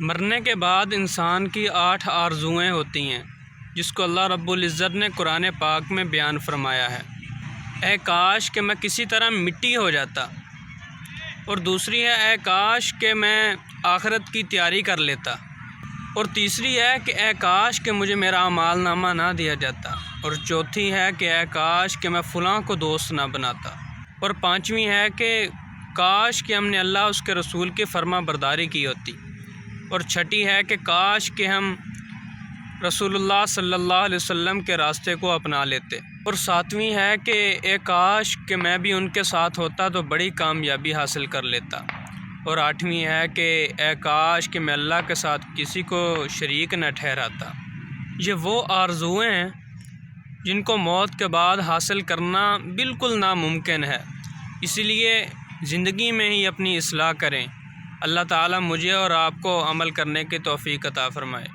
مرنے کے بعد انسان کی 8 آرزوئیں ہوتی ہیں جس کو اللہ رب العزت نے قرآن پاک میں بیان فرمایا ہے۔ اے کاش کہ میں کسی طرح مٹی ہو جاتا، اور دوسری ہے اے کاش کہ میں آخرت کی تیاری کر لیتا، اور تیسری ہے کہ اے کاش کہ مجھے میرا اعمال نامہ نہ دیا جاتا، اور چوتھی ہے کہ اے کاش کہ میں فلاں کو دوست نہ بناتا، اور پانچویں ہے کہ کاش کہ ہم نے اللہ اس کے رسول کی فرما برداری کی ہوتی، اور چھٹی ہے کہ کاش کہ ہم رسول اللہ صلی اللہ علیہ وسلم کے راستے کو اپنا لیتے، اور ساتویں ہے کہ اے کاش کہ میں بھی ان کے ساتھ ہوتا تو بڑی کامیابی حاصل کر لیتا، اور آٹھویں ہے کہ اے کاش کہ میں اللہ کے ساتھ کسی کو شریک نہ ٹھہراتا۔ یہ وہ آرزوئیں ہیں جن کو موت کے بعد حاصل کرنا بالکل ناممکن ہے، اسی لیے زندگی میں ہی اپنی اصلاح کریں۔ اللہ تعالیٰ مجھے اور آپ کو عمل کرنے کی توفیق عطا فرمائے۔